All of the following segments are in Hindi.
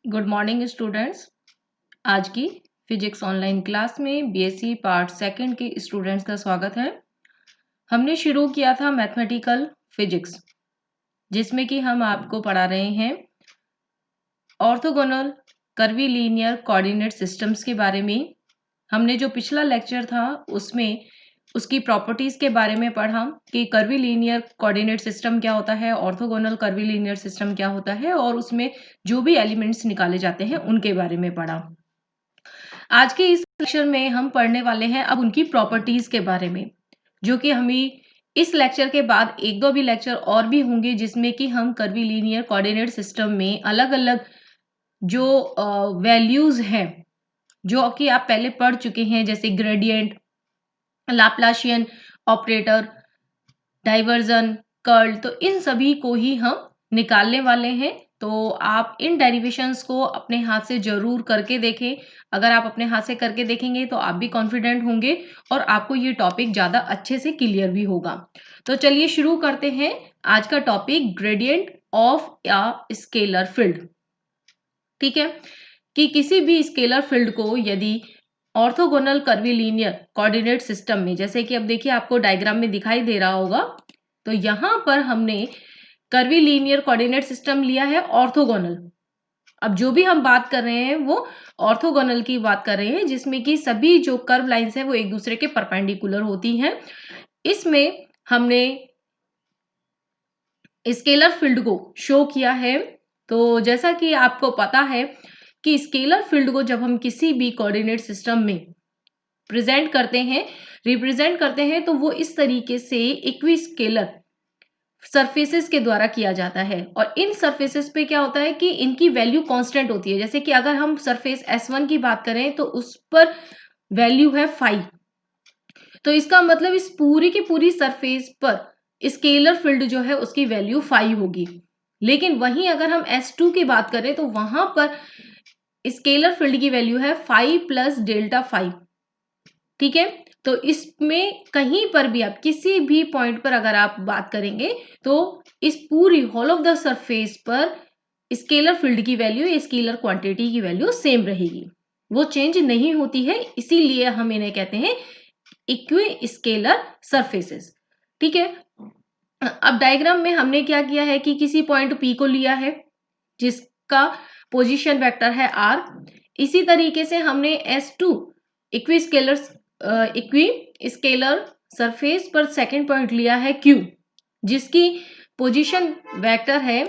Good morning students. आज की फिजिक्स ऑनलाइन क्लास में बीएससी पार्ट सेकंड के स्टूडेंट्स का स्वागत है। हमने शुरू किया था मैथमेटिकल फिजिक्स, जिसमें कि हम आपको पढ़ा रहे हैं ऑर्थोगोनल कर्वीलिनियर कोऑर्डिनेट सिस्टम्स के बारे में। हमने जो पिछला लेक्चर था उसमें उसकी प्रॉपर्टीज के बारे में पढ़ा कि कर्वीलिनियर कोऑर्डिनेट सिस्टम क्या होता है, ऑर्थोगोनल कर्वीलिनियर सिस्टम क्या होता है, और उसमें जो भी एलिमेंट्स निकाले जाते हैं उनके बारे में पढ़ा। आज के इस लेक्चर में हम पढ़ने वाले हैं अब उनकी प्रॉपर्टीज के बारे में, जो कि हमें इस लेक्चर के बाद एक दो भी लेक्चर और भी होंगे जिसमें कि हम कर्वीलिनियर कोऑर्डिनेट सिस्टम में अलग अलग जो वैल्यूज हैं जो कि आप पहले पढ़ चुके हैं, जैसे gradient, Laplacian operator, diversion, curl, तो इन सभी को ही हम निकालने वाले हैं। तो आप इन डेरिवेशंस को अपने हाथ से जरूर करके देखें। अगर आप अपने हाथ से करके देखेंगे तो आप भी कॉन्फिडेंट होंगे और आपको ये टॉपिक ज़्यादा अच्छे से क्लियर भी होगा। तो चलिए शुरू करते हैं आज का topic, gradient of a scalar field. ठीक है, कि किसी भी स्केलर फील्ड को यदि ऑर्थोगोनल कर्वीलिनियर कोऑर्डिनेट सिस्टम में, जैसे कि अब देखिए आपको डायग्राम में दिखाई दे रहा होगा, तो यहां पर हमने कर्वीलिनियर कोऑर्डिनेट सिस्टम लिया है ऑर्थोगोनल। अब जो भी हम बात कर रहे हैं वो ऑर्थोगोनल की बात कर रहे हैं, जिसमें कि सभी जो कर्व लाइंस हैं वो एक दूसरे के परपेंडिकुलर होती हैं। इसमें हमने स्केलर फील्ड को शो किया है। तो जैसा कि आपको पता है कि स्केलर फील्ड को जब हम किसी भी कोऑर्डिनेट सिस्टम में प्रेजेंट करते हैं, रिप्रेजेंट करते हैं, तो वो इस तरीके से इक्विस्केलर सरफेसेस के द्वारा किया जाता है। और इन सरफेसेस पे क्या होता है कि इनकी वैल्यू कांस्टेंट होती है। जैसे कि अगर हम सरफेस S1 की बात करें तो उस पर वैल्यू है 5, तो इसका मतलब इस पूरी की पूरी सरफेस पर स्केलर फील्ड जो है उसकी वैल्यू 5 होगी। लेकिन वहीं अगर हम S2 की बात करें तो वहां पर स्केलर फील्ड की वैल्यू है 5 प्लस डेल्टा 5। ठीक है, तो इसमें कहीं पर भी आप किसी भी पॉइंट पर अगर आप बात करेंगे तो इस पूरी होल ऑफ द सरफेस पर स्केलर फील्ड की वैल्यू या स्केलर क्वांटिटी की वैल्यू सेम रहेगी, वो चेंज नहीं होती है। इसीलिए हम इन्हें कहते हैं इक्वी स्केलर सरफेसेस। ठीक है, अब डायग्राम में हमने क्या किया है कि किसी पॉइंट P को लिया है जिसका पोजीशन वेक्टर है r। इसी तरीके से हमने S2 इक्वी स्केलर सरफेस पर सेकंड पॉइंट लिया है Q, जिसकी पोजीशन वेक्टर है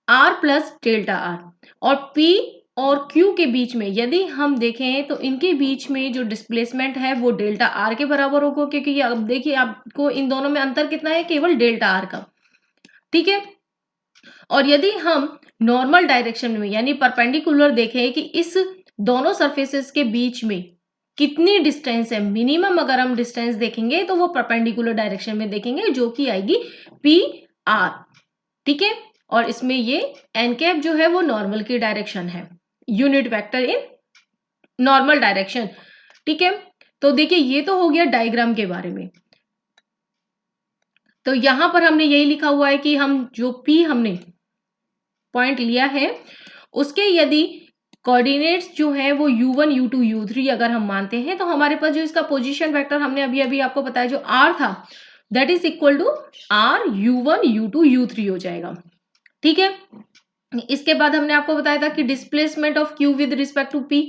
r प्लस डेल्टा r। और P और Q के बीच में यदि हम देखें तो इनके बीच में जो डिस्प्लेसमेंट है वो डेल्टा r के बराबर होगा, क्योंकि अब देखिए आपको इन दोनों में अंतर कितना है, केवल डेल्टा r का। ठीक है, और यदि हम नॉर्मल डायरेक्शन में यानी परपेंडिकुलर देखें कि इस दोनों सरफेसेस के बीच में कितनी डिस्टेंस है, मिनिमम अगर हम डिस्टेंस देखेंगे तो वो परपेंडिकुलर डायरेक्शन में देखेंगे, जो कि आएगी पी आर। ठीक है, और इसमें ये एन कैप जो है वो नॉर्मल की डायरेक्शन है, unit vector in normal direction. ठीक है, तो देखिए ये तो हो गया डायग्राम के बारे में। तो यहां पर हमने यही लिखा हुआ है कि हम जो P हमने पॉइंट लिया है उसके यदि कोऑर्डिनेट्स जो है वो u1 u2 u3 अगर हम मानते हैं, तो हमारे पास जो इसका पोजीशन वेक्टर हमने अभी अभी आपको बताया जो r था, that is equal to r u1 u2 u3 हो जाएगा। ठीक है, इसके बाद हमने आपको बताया था कि displacement of q with respect to p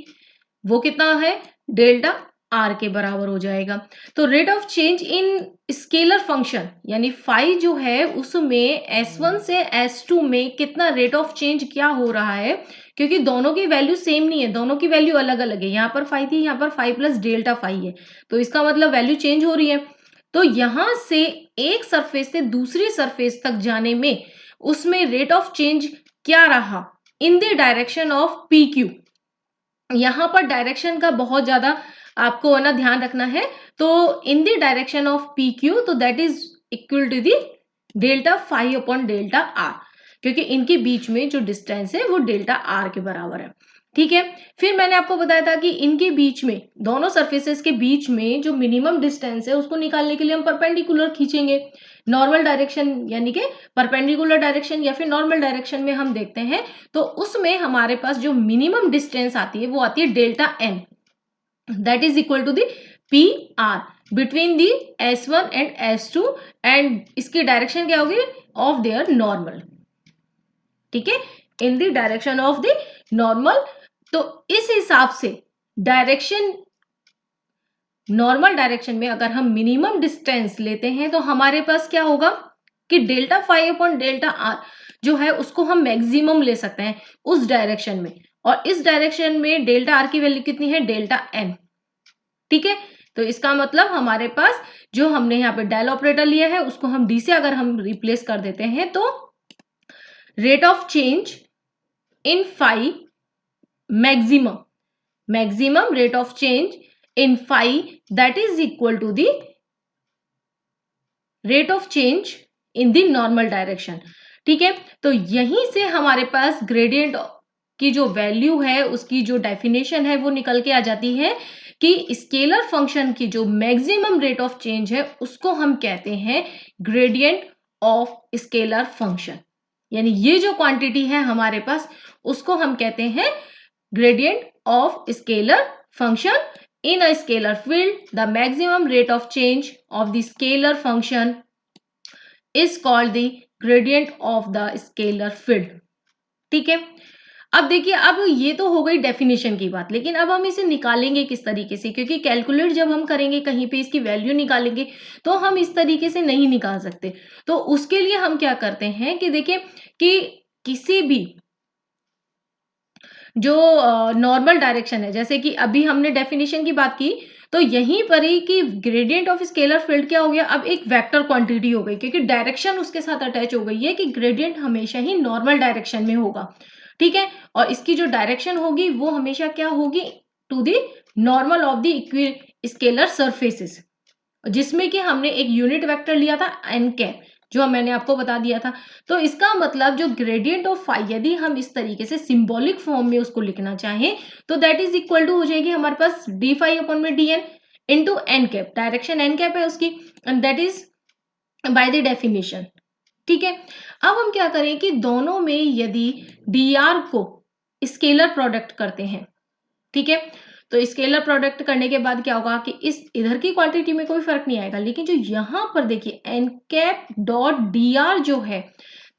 वो कितना है, डेल्टा r के बराबर हो जाएगा। तो rate of change in scalar function यानी फाई जो है उसमें S1 से S2 में कितना रेट ऑफ चेंज क्या हो रहा है, क्योंकि दोनों की वैल्यू सेम नहीं है, दोनों की वैल्यू अलग अलग है। यहाँ पर 5 थी, यहाँ पर 5 प्लस डेल्टा 5 है, तो इसका मतलब वैल्यू चेंज हो रही है। तो यहां से एक सरफेस से दूसरी सरफेस तक जाने में उसमें रेट ऑफ चेंज क्या रहा, इन the direction of P Q. यहाँ पर डायरेक्शन का बहुत ज्यादा आपको ना ध्यान रखना है। तो in the direction of P Q, तो that is equal to the delta 5 upon delta R, क्योंकि इनके बीच में जो डिस्टेंस है वो डेल्टा आर के बराबर है। ठीक है। फिर मैंने आपको बताया था कि इनके बीच में, दोनों सरफेसेस के बीच में जो मिनिमम डिस्टेंस है उसको निकालने के लिए हम परपेंडिकुलर खींचेंगे। नॉर्मल डायरेक्शन यानी कि परपेंडिकुलर डायरेक्शन या फिर नॉर्मल डायरेक्शन में हम देखते हैं तो उसमें हमारे पास जो मिनिमम डिस्टेंस आती है वो आती है delta N, that is equal to the P R between the S1 and S2 and इसकी डायरेक्शन क्या होगी ऑफ देयर नॉर्मल, ठीक है, in the direction of the normal. तो इस हिसाब से डायरेक्शन, नॉर्मल डायरेक्शन में अगर हम मिनिमम डिस्टेंस लेते हैं तो हमारे पास क्या होगा कि delta five upon delta are जो है उसको हम मैक्सिमम ले सकते हैं उस डायरेक्शन में, और इस डायरेक्शन में डेल्टा आर की वैल्यू कितनी है, डेल्टा एन, ठीक है। तो इसका मतलब हमारे पास जो हमने यहाँ पे डेल ऑपरेटर लिया है उसको हम डी से अगर हम रिप्लेस कर देते हैं तो rate of change in phi maximum rate of change in phi that is equal to the rate of change in the normal direction, ठीक है। तो यहीं से हमारे पास ग्रेडियंट की जो वैल्यू है उसकी जो डेफिनेशन है वो निकल के आ जाती है कि स्केलर फंक्शन की जो मैक्सिमम रेट ऑफ चेंज है उसको हम कहते हैं ग्रेडियंट ऑफ स्केलर फंक्शन, यानी ये जो क्वांटिटी है हमारे पास उसको हम कहते हैं gradient of scalar function in a scalar field. The maximum rate of change of the scalar function is called the gradient of the scalar field, ठीक है। अब देखिए, अब ये तो हो गई डेफिनेशन की बात, लेकिन अब हम इसे निकालेंगे किस तरीके से, क्योंकि कैलकुलेट जब हम करेंगे कहीं पे इसकी वैल्यू निकालेंगे तो हम इस तरीके से नहीं निकाल सकते। तो उसके लिए हम क्या करते हैं कि देखिए कि किसी भी जो नॉर्मल डायरेक्शन है, जैसे कि अभी हमने डेफिनेशन की बात की तो यहीं पर ही कि ग्रेडियंट ऑफ स्केलर फील्ड क्या हो गया, अब एक वेक्टर क्वांटिटी हो गई, क्योंकि डायरेक्शन उसके साथ अटैच हो गई है कि ग्रेडियंट हमेशा ही नॉर्मल डायरेक्शन में होगा, ठीक है। और इसकी जो डायरेक्शन होगी वो हमेशा क्या होगी, to the normal of the scalar surfaces, जिसमें कि हमने एक यूनिट वेक्टर लिया था एन कैप, जो मैंने आपको बता दिया था। तो इसका मतलब जो ग्रेडियंट ऑफ फाई, यदि हम इस तरीके से सिंबॉलिक फॉर्म में उसको लिखना चाहें तो दैट इज इक्वल टू हो जाएगी हमारे पास डी फाई अपॉन में D N into N cap, direction N cap है उसकी, and that is by the definition, ठीक है। अब हम क्या करें कि दोनों में यदि डी आर को स्केलर प्रोडक्ट करते हैं, ठीक है, तो स्केलर प्रोडक्ट करने के बाद क्या होगा कि इस इधर की क्वांटिटी में कोई फर्क नहीं आएगा, लेकिन जो यहां पर देखिए N cap dot D R जो है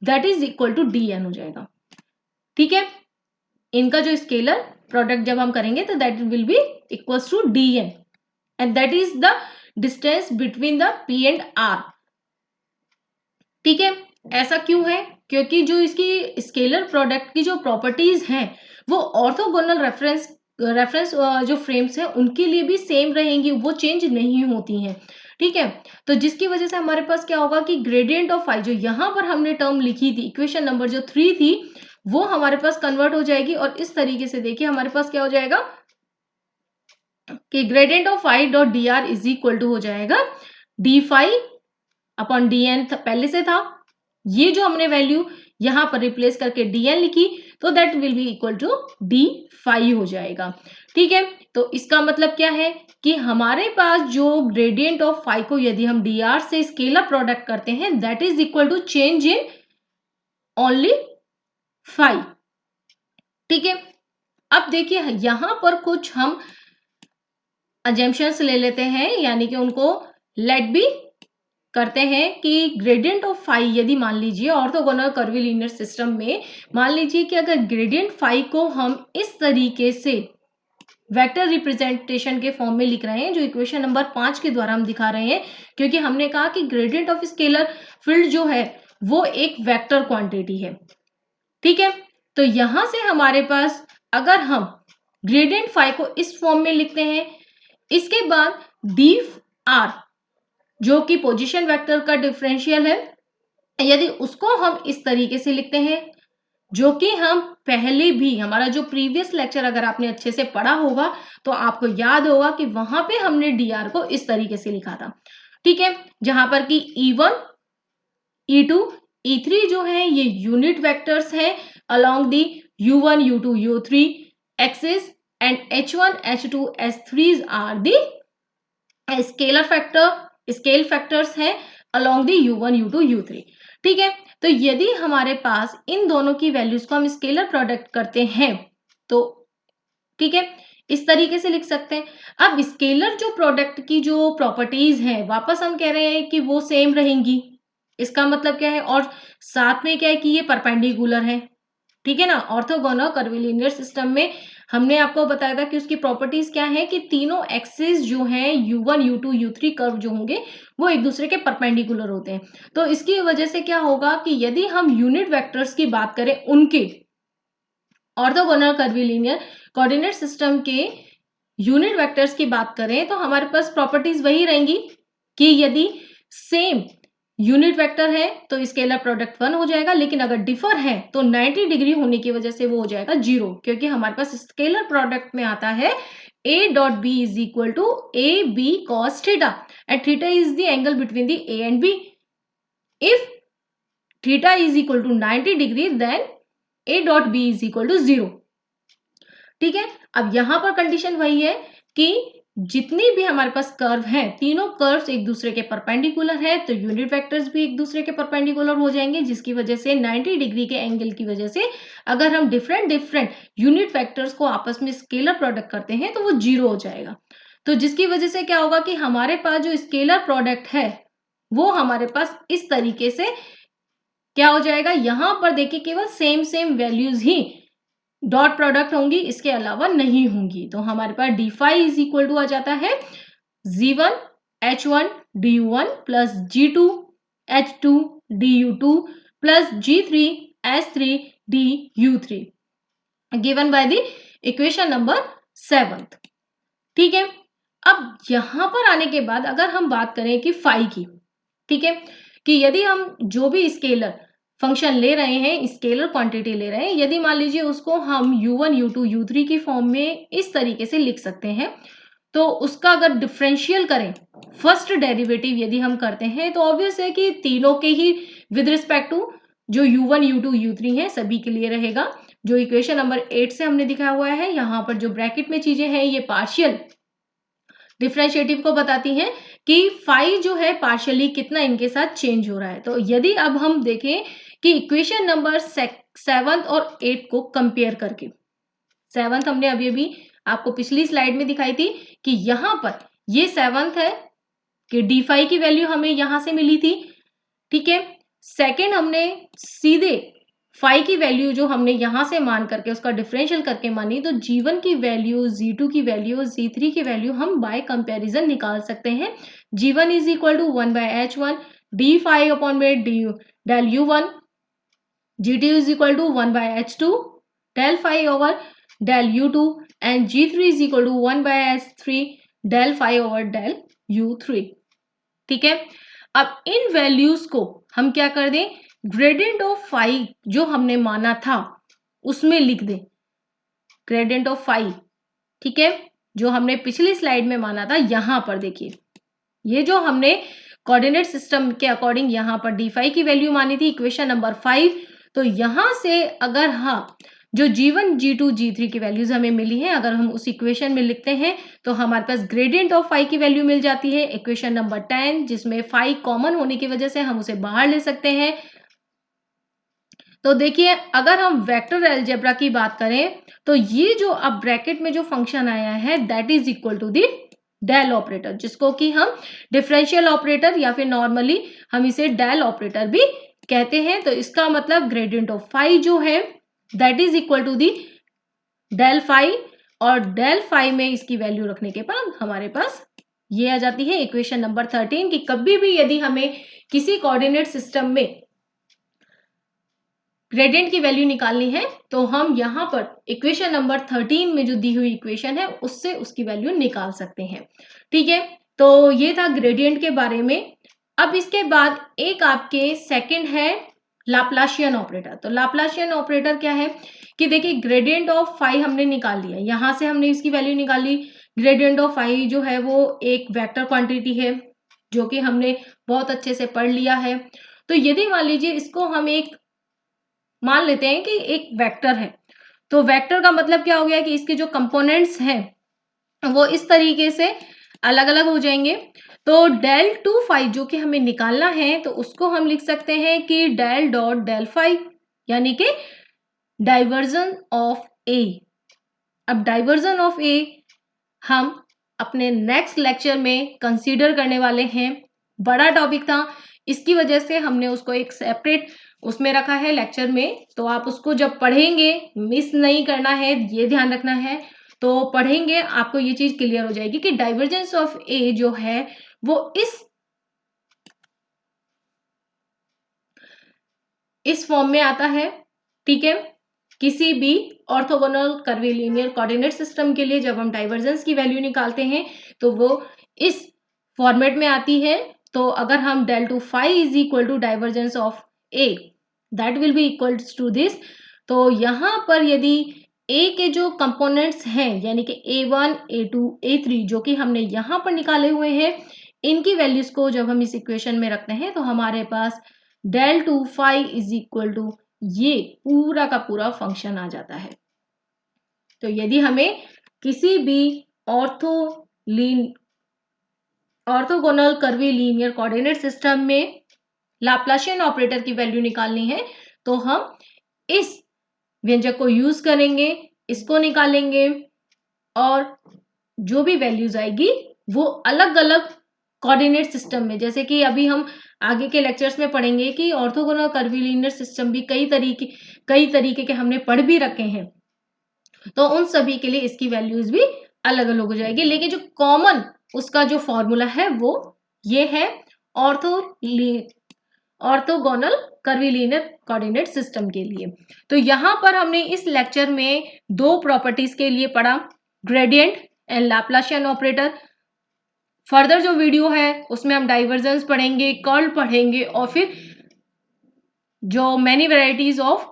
that is equal to D N हो जाएगा, ठीक है। इनका जो स्केलर प्रोडक्ट जब हम करेंगे तो that will be equals to D N and that is the distance between the P and R, ठीक है। ऐसा क्यों है, क्योंकि जो इसकी स्केलर प्रोडक्ट की जो प्रॉपर्टीज हैं वो ऑर्थोगोनल रेफरेंस जो फ्रेम्स हैं उनके लिए भी सेम रहेंगी, वो चेंज नहीं होती हैं, ठीक है। तो जिसकी वजह से हमारे पास क्या होगा कि ग्रेडियंट ऑफ फाई, जो यहाँ पर हमने टर्म लिखी थी इक्वेशन नंबर जो 3 थी, वो हमारे पास कन्वर्ट हो जाएगी, और इस तरीके से देखिए हमारे पास क्या हो जाएगा कि gradient of phi dot D R is equal to हो जाएगा D phi upon D N, पहले से था, ये जो हमने वैल्यू यहां पर रिप्लेस करके dn लिखी तो that will be equal to D phi हो जाएगा, ठीक है। तो इसका मतलब क्या है कि हमारे पास जो ग्रेडियंट ऑफ फाई को यदि हम dr से स्केलर प्रोडक्ट करते हैं that is equal to change in only phi, ठीक है। अब देखिए यहां पर कुछ हम अजम्पशंस ले लेते हैं, यानी कि उनको लेट बी करते हैं कि ग्रेडियंट ऑफ फाई, यदि मान लीजिए ऑर्थोगोनल कर्वीलिनियर सिस्टम में मान लीजिए कि अगर ग्रेडियंट फाई को हम इस तरीके से वेक्टर रिप्रेजेंटेशन के फॉर्म में लिख रहे हैं जो इक्वेशन नंबर 5 के द्वारा हम दिखा रहे हैं, क्योंकि हमने कहा कि ग्रेडियंट ऑफ स्केलर फील्ड जो है वो एक वेक्टर क्वांटिटी है, ठीक है। तो यहां से हमारे पास अगर हम ग्रेडियंट फाई को इस फॉर्म में लिखते हैं, इसके बाद डी आर जो कि पोजीशन वेक्टर का डिफरेंशियल है, यदि उसको हम इस तरीके से लिखते हैं, जो कि हम पहले भी हमारा जो प्रीवियस लेक्चर अगर आपने अच्छे से पढ़ा होगा तो आपको याद होगा कि वहां पे हमने dr को इस तरीके से लिखा था, ठीक है, जहां पर कि e1 e2 e3 जो है ये यूनिट वेक्टर्स हैं along the u1 u2 u3 axis and H1, H2, H3 are the scale factors हैं along the U1, U2, U3। ठीक है, तो यदि हमारे पास इन दोनों की वैल्यूज को हम स्केलर प्रोडक्ट करते हैं तो ठीक है, इस तरीके से लिख सकते हैं। अब स्केलर जो प्रोडक्ट की जो प्रॉपर्टीज हैं वापस हम कह रहे हैं कि वो सेम रहेंगी। इसका मतलब क्या है, और साथ में क्या है कि ये परपेंडिकुलर है। ठीक है ना, ऑर्थोगोनल कर्विलिनियर सिस्टम में हमने आपको बताया था कि उसकी प्रॉपर्टीज क्या है कि तीनों एक्सिस जो हैं U1, U2, U3 कर्व जो होंगे वो एक दूसरे के परपेंडिकुलर होते हैं। तो इसकी वजह से क्या होगा कि यदि हम यूनिट वेक्टर्स की बात करें उनके ऑर्थोगोनल कर्विलिनियर कोऑर्डिनेट सिस्टम के यूनिट वेक्टर्स की बात करें तो हमारे पास प्रॉपर्टीज वही रहेंगी कि यदि सेम यूनिट वेक्टर है तो स्केलर प्रोडक्ट 1 हो जाएगा, लेकिन अगर डिफर है तो 90 डिग्री होने की वजह से वो हो जाएगा 0, क्योंकि हमारे पास स्केलर प्रोडक्ट में आता है a dot B is equal to A B cos theta and theta is the angle between the a and b। If theta is equal to 90 degree then a dot B is equal to 0। ठीक है, अब यहां पर कंडीशन वही है कि जितनी भी हमारे पास कर्व हैं तीनों कर्व्स एक दूसरे के परपेंडिकुलर है, तो यूनिट वेक्टर्स भी एक दूसरे के परपेंडिकुलर हो जाएंगे, जिसकी वजह से 90 डिग्री के एंगल की वजह से अगर हम डिफरेंट यूनिट वेक्टर्स को आपस में स्केलर प्रोडक्ट करते हैं तो वो 0 हो जाएगा। तो जिसकी वजह से क्या होगा कि हमारे पास जो स्केलर प्रोडक्ट है वो हमारे पास इस तरीके से क्या हो जाएगा, यहां पर देखिए केवल सेम वैल्यूज ही डॉट प्रोडक्ट होंगी, इसके अलावा नहीं होंगी। तो हमारे पास D phi is equal to आ जाता है G1 H1 DU1 plus G2 H2 DU2 plus G3 H3 DU3 given by the equation number 7। ठीक है, अब यहां पर आने के बाद अगर हम बात करें कि फाई की, ठीक है, कि यदि हम जो भी स्केलर फंक्शन ले रहे हैं, स्केलर क्वांटिटी ले रहे हैं, यदि मान लीजिए उसको हम U1, U2, U3 की फॉर्म में इस तरीके से लिख सकते हैं, तो उसका अगर डिफरेंशियल करें, फर्स्ट डेरिवेटिव यदि हम करते हैं तो ऑब्वियस है कि तीनों के ही विद रिस्पेक्ट टू जो U1, U2, U3 है सभी के लिए रहेगा। जो इक्वेशन नंबर 8 से हमने दिखाया हुआ है, यहां पर जो ब्रैकेट में चीजें हैं ये पार्शियल डिफरेंशिएटिव को बताती हैं कि फाई जो है पार्शियली कितना इनके साथ चेंज हो रहा है। तो यदि अब हम देखें कि इक्वेशन नंबर 7 और 8 को कंपेयर करके, 7 हमने अभी आपको पिछली स्लाइड में दिखाई थी कि यहां पर ये 7 है कि डी फाई की वैल्यू हमें यहां से मिली थी। ठीक है, सेकेंड हमने सीधे फाई की वैल्यू जो हमने यहां से मान करके उसका डिफरेंशियल करके मानी, तो G1 की वैल्यू, G2 की वैल्यू, G3 की वैल्यू हम बाय कंपैरिजन निकाल सकते हैं। G1 is equal to 1 by H1 D phi upon में del U1, G2 is equal to 1 by H2 del phi over del U2 and G3 is equal to 1 by H3 del phi over del U3। ठीक है, अब इन वैल्यूज को हम क्या कर दें, ग्रेडियंट ऑफ फाई जो हमने माना था उसमें लिख दें, ग्रेडियंट ऑफ फाई। ठीक है, जो हमने पिछली स्लाइड में माना था, यहां पर देखिए ये जो हमने कोऑर्डिनेट सिस्टम के अकॉर्डिंग यहां पर डी फाई की वैल्यू मानी थी इक्वेशन नंबर 5, तो यहां से अगर हाँ जो G1, G2, G3 की वैल्यूज हमें मिली है अगर हम उस इक्वेशन में लिखते हैं तो हमारे पास ग्रेडियंट ऑफ फाई की वैल्यू मिल जाती है इक्वेशन नंबर 10, जिसमें फाई कॉमन होने की वजह से हम उसे बाहर ले सकते हैं। तो देखिए अगर हम वेक्टर अलजेब्रा की बात करें तो ये जो अब ब्रैकेट में जो फंक्शन आया है that is equal to the del operator, जिसको कि हम डिफरेंशियल ऑपरेटर या फिर नॉर्मली हम इसे डेल ऑपरेटर भी कहते हैं। तो इसका मतलब ग्रेडियंट ऑफ फाई जो है that is equal to the del phi, और डेल फाई में इसकी वैल्यू रखने के बाद हमारे पास ये आ जाती है इक्वेशन नंबर 13 कि कभी भी यदि हमें किसी कोऑर्डिनेट सिस्टम में ग्रेडियंट की वैल्यू निकालनी है तो हम यहां पर इक्वेशन नंबर 13 में जो दी हुई इक्वेशन है उससे उसकी वैल्यू निकाल सकते हैं। ठीक है, तो ये था ग्रेडियंट के बारे में। अब इसके बाद एक आपके सेकंड है लाप्लाशियन ऑपरेटर। तो लाप्लाशियन ऑपरेटर क्या है कि देखिए ग्रेडियंट ऑफ फाई हमने निकाल लिया, यहां से हमने इसकी वैल्यू निकाली। ग्रेडियंट ऑफ फाई जो है वो एक वेक्टर क्वांटिटी है जो कि हमने बहुत अच्छे से पढ़ लिया है। तो यदि मान लीजिए इसको हम एक मान लेते हैं कि एक वेक्टर है, तो वेक्टर का मतलब क्या हो गया कि इसके जो कंपोनेंट्स हैं वो इस तरीके से अलग अलग हो जाएंगे। तो डेल टू फाई जो कि हमें निकालना है तो उसको हम लिख सकते हैं कि डेल डॉट डेल फाई, यानी कि डाइवर्जन ऑफ ए। अब डाइवर्जन ऑफ ए हम अपने नेक्स्ट लेक्चर में कंसीडर करने वाले हैं। बड़ा टॉपिक था, इसकी वजह से हमने उसको एक सेपरेट उसमें रखा है लेक्चर में। तो आप उसको जब पढ़ेंगे मिस नहीं करना है, ये ध्यान रखना है। तो पढ़ेंगे आपको ये चीज क्लियर हो जाएगी कि डाइवर्जेंस ऑफ ए जो है वो इस फॉर्म में आता है। ठीक है, किसी भी ऑर्थोगोनल कर्वीलिनियर कोऑर्डिनेट सिस्टम के लिए जब हम डाइवर्जेंस की वैल्यू निकालते हैं तो वो इस फॉर्मेट में आती है। तो अगर हम del two phi is equal to divergence of A, that will be equal to this. तो यहां पर यदि ए के जो कंपोनेंट्स हैं यानी कि A1, A2, A3 जो कि हमने यहां पर निकाले हुए हैं, इनकी वैल्यूज को जब हम इस इक्वेशन में रखते हैं तो हमारे पास del two phi is equal to ये पूरा का पूरा फंक्शन आ जाता है। तो यदि हमें किसी भी ऑर्थोगोनल कर्वीलिनियर कोऑर्डिनेट सिस्टम में लाप्लासियन ऑपरेटर की वैल्यू निकालनी है तो हम इस व्यंजक को यूज करेंगे, इसको निकालेंगे और जो भी वैल्यूज आएगी वो अलग अलग कोऑर्डिनेट सिस्टम में, जैसे कि अभी हम आगे के लेक्चर्स में पढ़ेंगे कि ऑर्थोगोनल कर्वीलिनियर सिस्टम भी कई तरीके के हमने पढ़ भी रखे हैं। तो उन सभी के लिए इसकी वैल्यूज भी अलग अलग हो जाएगी, लेकिन जो कॉमन उसका जो फॉर्मूला है वो ये है ऑर्थोगोनल कर्वीलिनियर कोऑर्डिनेट सिस्टम के लिए। तो यहां पर हमने इस लेक्चर में दो प्रॉपर्टीज के लिए पढ़ा, gradient and Laplacian operator. Further जो वीडियो है उसमें हम डाइवर्जेंस पढ़ेंगे, कर्ल पढ़ेंगे और फिर जो many varieties of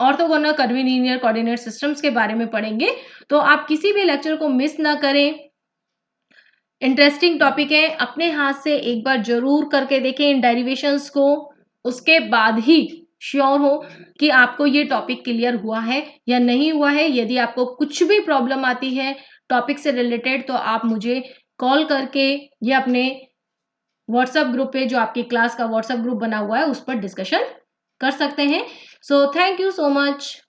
orthogonal curvilinear coordinate systems के बारे में पढ़ेंगे। तो आप किसी भी लेक्चर को मिस ना करें, इंटरेस्टिंग टॉपिक है, अपने हाथ से एक बार जरूर करके देखें इन डेरिवेशंस को, उसके बाद ही श्योर हो कि आपको ये टॉपिक क्लियर हुआ है या नहीं हुआ है। यदि आपको कुछ भी प्रॉब्लम आती है टॉपिक से रिलेटेड तो आप मुझे कॉल करके या अपने व्हाट्सएप ग्रुप पे, जो आपकी क्लास का व्हाट्सएप ग्रुप बना हुआ है, उस पर डिस्कशन कर सकते हैं। So thank you so much.